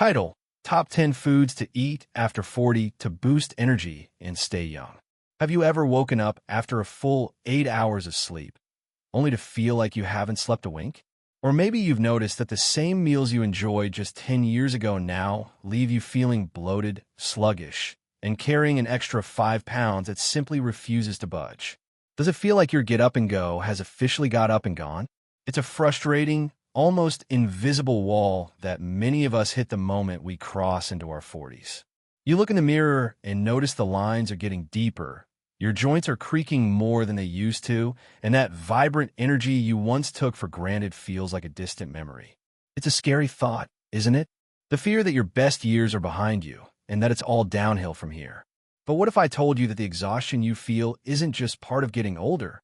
Title: Top 10 Foods to Eat After 40 to Boost Energy and Stay Young. Have you ever woken up after a full 8 hours of sleep, only to feel like you haven't slept a wink? Or maybe you've noticed that the same meals you enjoyed just 10 years ago now leave you feeling bloated, sluggish, and carrying an extra 5 pounds that simply refuses to budge. Does it feel like your get up and go has officially got up and gone? It's a frustrating, almost invisible wall that many of us hit the moment we cross into our 40s. You look in the mirror and notice the lines are getting deeper, your joints are creaking more than they used to, and that vibrant energy you once took for granted feels like a distant memory. It's a scary thought, isn't it? The fear that your best years are behind you, and that it's all downhill from here. But what if I told you that the exhaustion you feel isn't just part of getting older?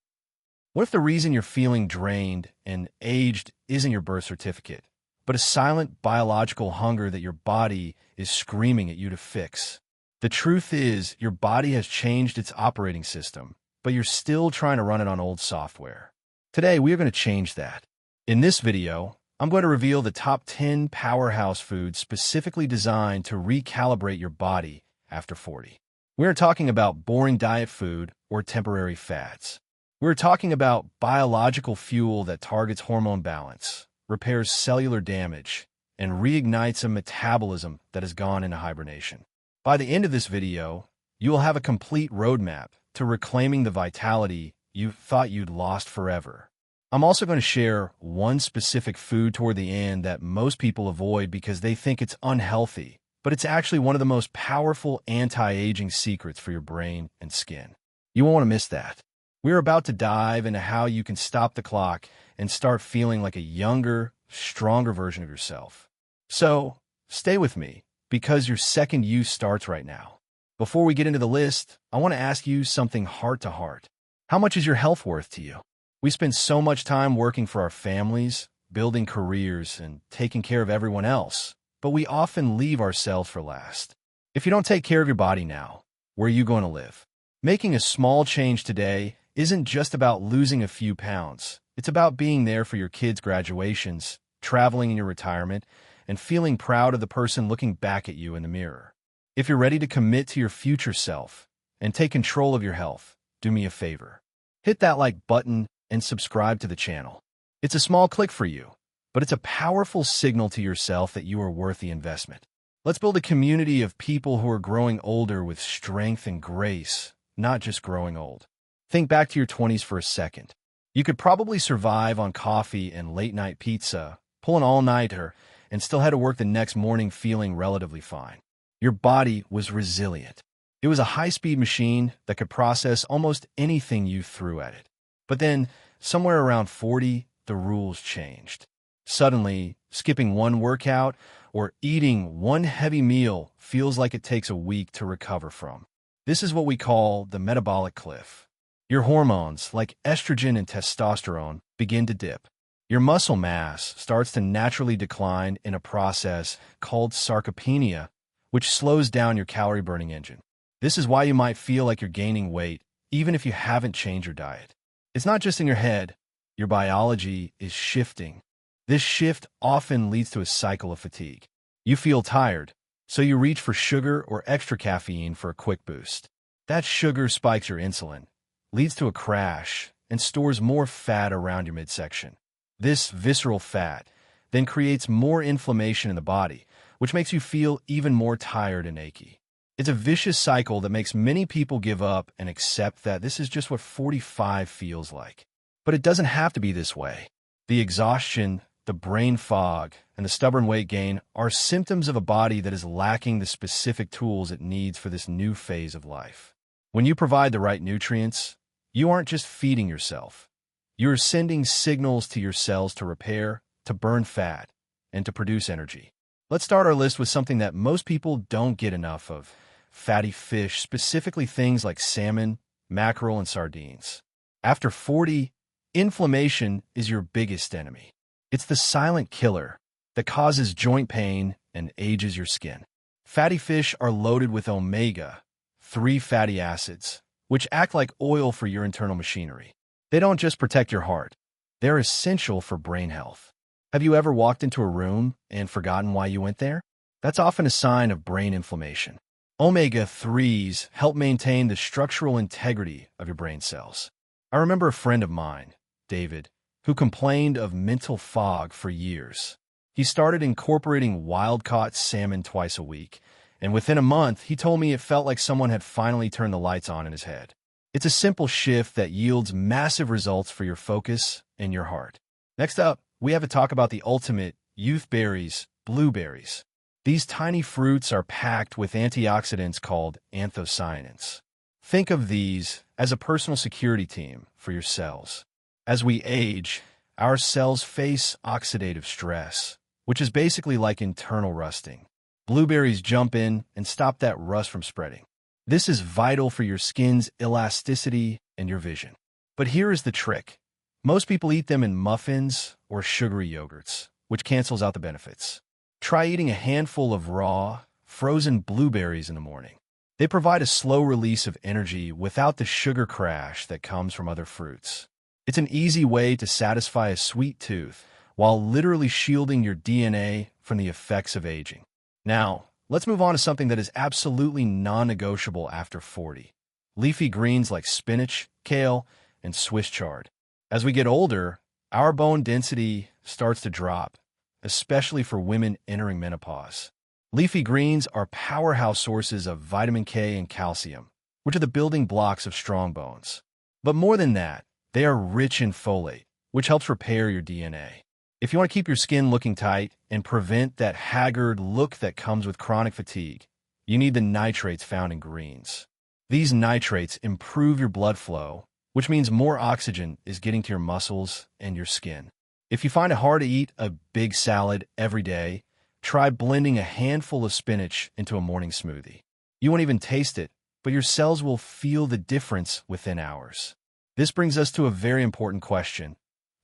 What if the reason you're feeling drained and aged isn't your birth certificate, but a silent biological hunger that your body is screaming at you to fix? The truth is, your body has changed its operating system, but you're still trying to run it on old software. Today, we are going to change that. In this video, I'm going to reveal the top 10 powerhouse foods specifically designed to recalibrate your body after 40. We're talking about boring diet food or temporary fads. We're talking about biological fuel that targets hormone balance, repairs cellular damage, and reignites a metabolism that has gone into hibernation. By the end of this video, you will have a complete roadmap to reclaiming the vitality you thought you'd lost forever. I'm also going to share one specific food toward the end that most people avoid because they think it's unhealthy, but it's actually one of the most powerful anti-aging secrets for your brain and skin. You won't want to miss that. We're about to dive into how you can stop the clock and start feeling like a younger, stronger version of yourself. So, stay with me, because your second use starts right now. Before we get into the list, I want to ask you something heart to heart. How much is your health worth to you? We spend so much time working for our families, building careers, and taking care of everyone else, but we often leave ourselves for last. If you don't take care of your body now, where are you going to live? Making a small change today isn't just about losing a few pounds. It's about being there for your kids' graduations, traveling in your retirement, and feeling proud of the person looking back at you in the mirror. If you're ready to commit to your future self and take control of your health, do me a favor. Hit that like button and subscribe to the channel. It's a small click for you, but it's a powerful signal to yourself that you are worth the investment. Let's build a community of people who are growing older with strength and grace, not just growing old. Think back to your 20s for a second. You could probably survive on coffee and late-night pizza, pull an all-nighter, and still had to work the next morning feeling relatively fine. Your body was resilient. It was a high-speed machine that could process almost anything you threw at it. But then, somewhere around 40, the rules changed. Suddenly, skipping one workout or eating one heavy meal feels like it takes a week to recover from. This is what we call the metabolic cliff. Your hormones, like estrogen and testosterone, begin to dip. Your muscle mass starts to naturally decline in a process called sarcopenia, which slows down your calorie-burning engine. This is why you might feel like you're gaining weight, even if you haven't changed your diet. It's not just in your head. Your biology is shifting. This shift often leads to a cycle of fatigue. You feel tired, so you reach for sugar or extra caffeine for a quick boost. That sugar spikes your insulin, leads to a crash, and stores more fat around your midsection. This visceral fat then creates more inflammation in the body, which makes you feel even more tired and achy. It's a vicious cycle that makes many people give up and accept that this is just what 45 feels like. But it doesn't have to be this way. The exhaustion, the brain fog, and the stubborn weight gain are symptoms of a body that is lacking the specific tools it needs for this new phase of life. When you provide the right nutrients, you aren't just feeding yourself. You're sending signals to your cells to repair, to burn fat, and to produce energy. Let's start our list with something that most people don't get enough of: fatty fish, specifically things like salmon, mackerel, and sardines. After 40, inflammation is your biggest enemy. It's the silent killer that causes joint pain and ages your skin. Fatty fish are loaded with omega-3 fatty acids, which act like oil for your internal machinery. They don't just protect your heart. They're essential for brain health. Have you ever walked into a room and forgotten why you went there? That's often a sign of brain inflammation. Omega-3s help maintain the structural integrity of your brain cells. I remember a friend of mine, David, who complained of mental fog for years. He started incorporating wild-caught salmon twice a week, and within a month, he told me it felt like someone had finally turned the lights on in his head. It's a simple shift that yields massive results for your focus and your heart. Next up, we have to talk about the ultimate youth berries, blueberries. These tiny fruits are packed with antioxidants called anthocyanins. Think of these as a personal security team for your cells. As we age, our cells face oxidative stress, which is basically like internal rusting. Blueberries jump in and stop that rust from spreading. This is vital for your skin's elasticity and your vision. But here is the trick. Most people eat them in muffins or sugary yogurts, which cancels out the benefits. Try eating a handful of raw, frozen blueberries in the morning. They provide a slow release of energy without the sugar crash that comes from other fruits. It's an easy way to satisfy a sweet tooth while literally shielding your DNA from the effects of aging. Now, let's move on to something that is absolutely non-negotiable after 40. Leafy greens like spinach, kale, and Swiss chard. As we get older, our bone density starts to drop, especially for women entering menopause. Leafy greens are powerhouse sources of vitamin K and calcium, which are the building blocks of strong bones. But more than that, they are rich in folate, which helps repair your DNA. If you want to keep your skin looking tight and prevent that haggard look that comes with chronic fatigue, you need the nitrates found in greens. These nitrates improve your blood flow, which means more oxygen is getting to your muscles and your skin. If you find it hard to eat a big salad every day, try blending a handful of spinach into a morning smoothie. You won't even taste it, but your cells will feel the difference within hours. This brings us to a very important question.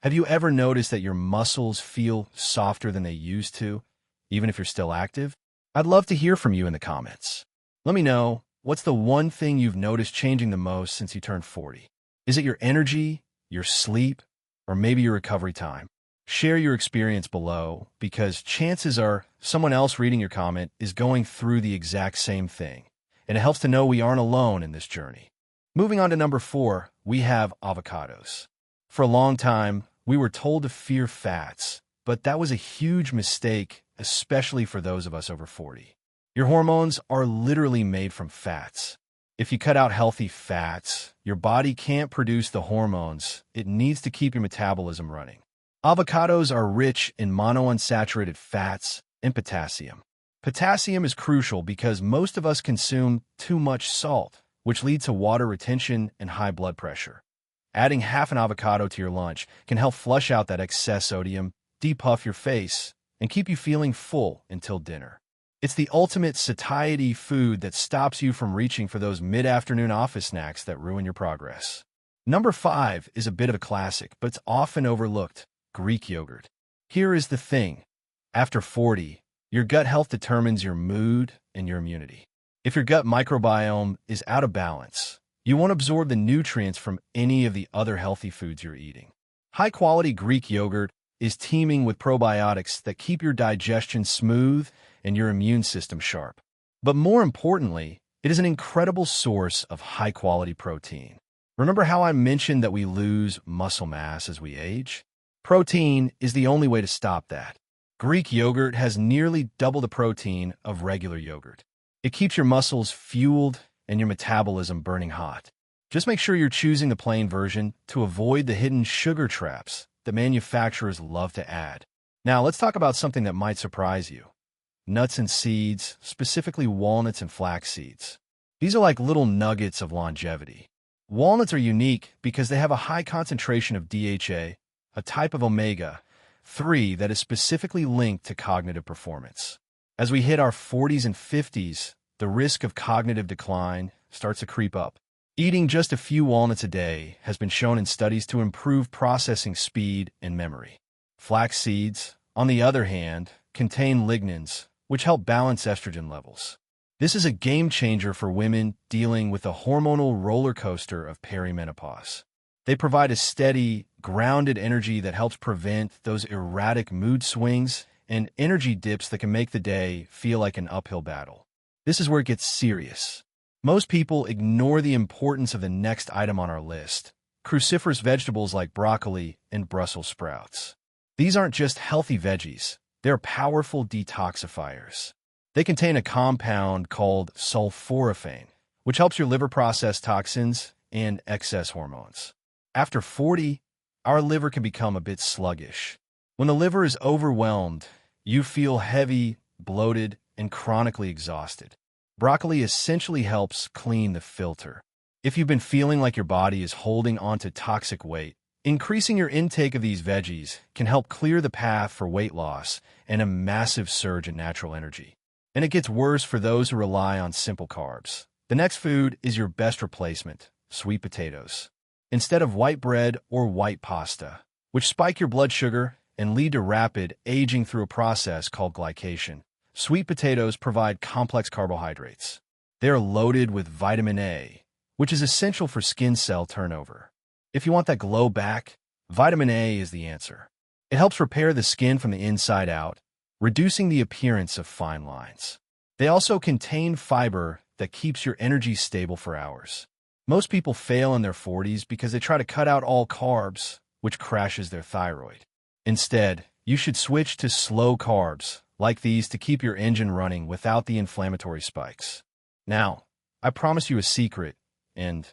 Have you ever noticed that your muscles feel softer than they used to, even if you're still active? I'd love to hear from you in the comments. Let me know, what's the one thing you've noticed changing the most since you turned 40? Is it your energy, your sleep, or maybe your recovery time? Share your experience below, because chances are someone else reading your comment is going through the exact same thing, and it helps to know we aren't alone in this journey. Moving on to number 4, we have avocados. For a long time, we were told to fear fats, but that was a huge mistake, especially for those of us over 40. Your hormones are literally made from fats. If you cut out healthy fats, your body can't produce the hormones it needs to keep your metabolism running. Avocados are rich in monounsaturated fats and potassium. Potassium is crucial because most of us consume too much salt, which leads to water retention and high blood pressure. Adding half an avocado to your lunch can help flush out that excess sodium, depuff your face, and keep you feeling full until dinner. It's the ultimate satiety food that stops you from reaching for those mid-afternoon office snacks that ruin your progress. Number 5 is a bit of a classic, but it's often overlooked: Greek yogurt. Here is the thing. After 40, your gut health determines your mood and your immunity. If your gut microbiome is out of balance, you won't absorb the nutrients from any of the other healthy foods you're eating. High-quality Greek yogurt is teeming with probiotics that keep your digestion smooth and your immune system sharp. But more importantly, it is an incredible source of high-quality protein. Remember how I mentioned that we lose muscle mass as we age? Protein is the only way to stop that. Greek yogurt has nearly double the protein of regular yogurt. It keeps your muscles fueled and your metabolism burning hot. Just make sure you're choosing the plain version to avoid the hidden sugar traps that manufacturers love to add. Now, let's talk about something that might surprise you. Nuts and seeds, specifically walnuts and flax seeds. These are like little nuggets of longevity. Walnuts are unique because they have a high concentration of DHA, a type of omega-3 that is specifically linked to cognitive performance. As we hit our 40s and 50s, the risk of cognitive decline starts to creep up. Eating just a few walnuts a day has been shown in studies to improve processing speed and memory. Flax seeds, on the other hand, contain lignans, which help balance estrogen levels. This is a game changer for women dealing with a hormonal roller coaster of perimenopause. They provide a steady, grounded energy that helps prevent those erratic mood swings and energy dips that can make the day feel like an uphill battle. This is where it gets serious. Most people ignore the importance of the next item on our list: cruciferous vegetables like broccoli and Brussels sprouts. These aren't just healthy veggies, they're powerful detoxifiers. They contain a compound called sulforaphane, which helps your liver process toxins and excess hormones. After 40, our liver can become a bit sluggish. When the liver is overwhelmed, you feel heavy, bloated, and chronically exhausted. Broccoli essentially helps clean the filter. If you've been feeling like your body is holding onto toxic weight, increasing your intake of these veggies can help clear the path for weight loss and a massive surge in natural energy. And it gets worse for those who rely on simple carbs. The next food is your best replacement: sweet potatoes. Instead of white bread or white pasta, which spike your blood sugar and lead to rapid aging through a process called glycation, sweet potatoes provide complex carbohydrates. They are loaded with vitamin A, which is essential for skin cell turnover. If you want that glow back, vitamin A is the answer. It helps repair the skin from the inside out, reducing the appearance of fine lines. They also contain fiber that keeps your energy stable for hours. Most people fail in their 40s because they try to cut out all carbs, which crashes their thyroid. Instead, you should switch to slow carbs, like these, to keep your engine running without the inflammatory spikes. Now, I promise you a secret, and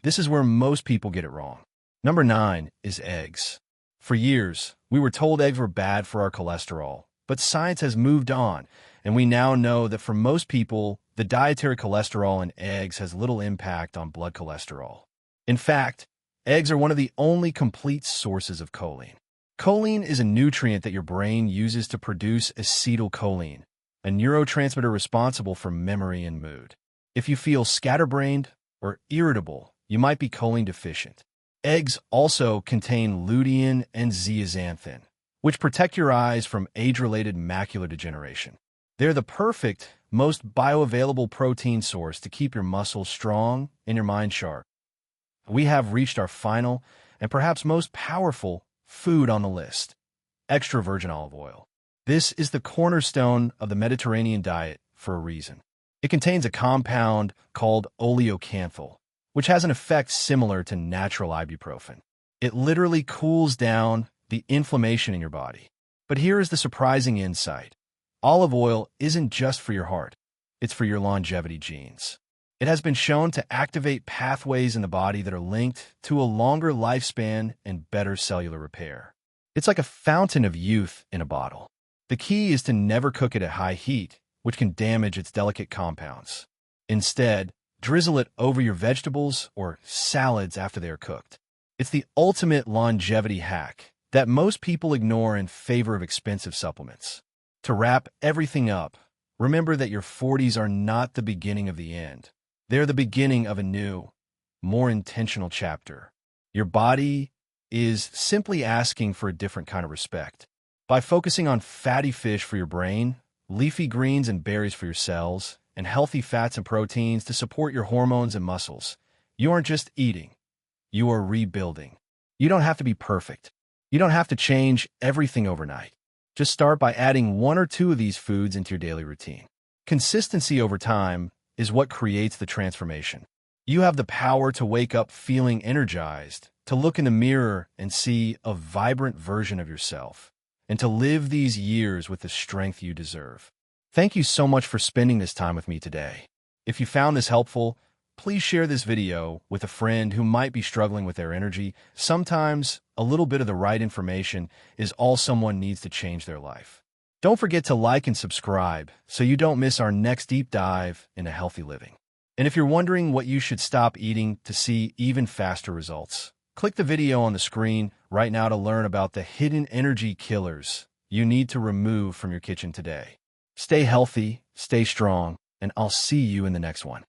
this is where most people get it wrong. Number 9 is eggs. For years, we were told eggs were bad for our cholesterol, but science has moved on, and we now know that for most people, the dietary cholesterol in eggs has little impact on blood cholesterol. In fact, eggs are one of the only complete sources of choline. Choline is a nutrient that your brain uses to produce acetylcholine, a neurotransmitter responsible for memory and mood. If you feel scatterbrained or irritable, you might be choline deficient. Eggs also contain lutein and zeaxanthin, which protect your eyes from age-related macular degeneration. They're the perfect, most bioavailable protein source to keep your muscles strong and your mind sharp. We have reached our final and perhaps most powerful food on the list: extra virgin olive oil. This is the cornerstone of the Mediterranean diet for a reason. It contains a compound called oleocanthal, which has an effect similar to natural ibuprofen. It literally cools down the inflammation in your body. But here is the surprising insight: olive oil isn't just for your heart, it's for your longevity genes. It has been shown to activate pathways in the body that are linked to a longer lifespan and better cellular repair. It's like a fountain of youth in a bottle. The key is to never cook it at high heat, which can damage its delicate compounds. Instead, drizzle it over your vegetables or salads after they are cooked. It's the ultimate longevity hack that most people ignore in favor of expensive supplements. To wrap everything up, remember that your 40s are not the beginning of the end. They're the beginning of a new, more intentional chapter. Your body is simply asking for a different kind of respect. By focusing on fatty fish for your brain, leafy greens and berries for your cells, and healthy fats and proteins to support your hormones and muscles, you aren't just eating, you are rebuilding. You don't have to be perfect. You don't have to change everything overnight. Just start by adding 1 or 2 of these foods into your daily routine. Consistency over time is what creates the transformation. You have the power to wake up feeling energized, to look in the mirror and see a vibrant version of yourself, and to live these years with the strength you deserve. Thank you so much for spending this time with me today. If you found this helpful, please share this video with a friend who might be struggling with their energy. Sometimes a little bit of the right information is all someone needs to change their life. Don't forget to like and subscribe so you don't miss our next deep dive into healthy living. And if you're wondering what you should stop eating to see even faster results, click the video on the screen right now to learn about the hidden energy killers you need to remove from your kitchen today. Stay healthy, stay strong, and I'll see you in the next one.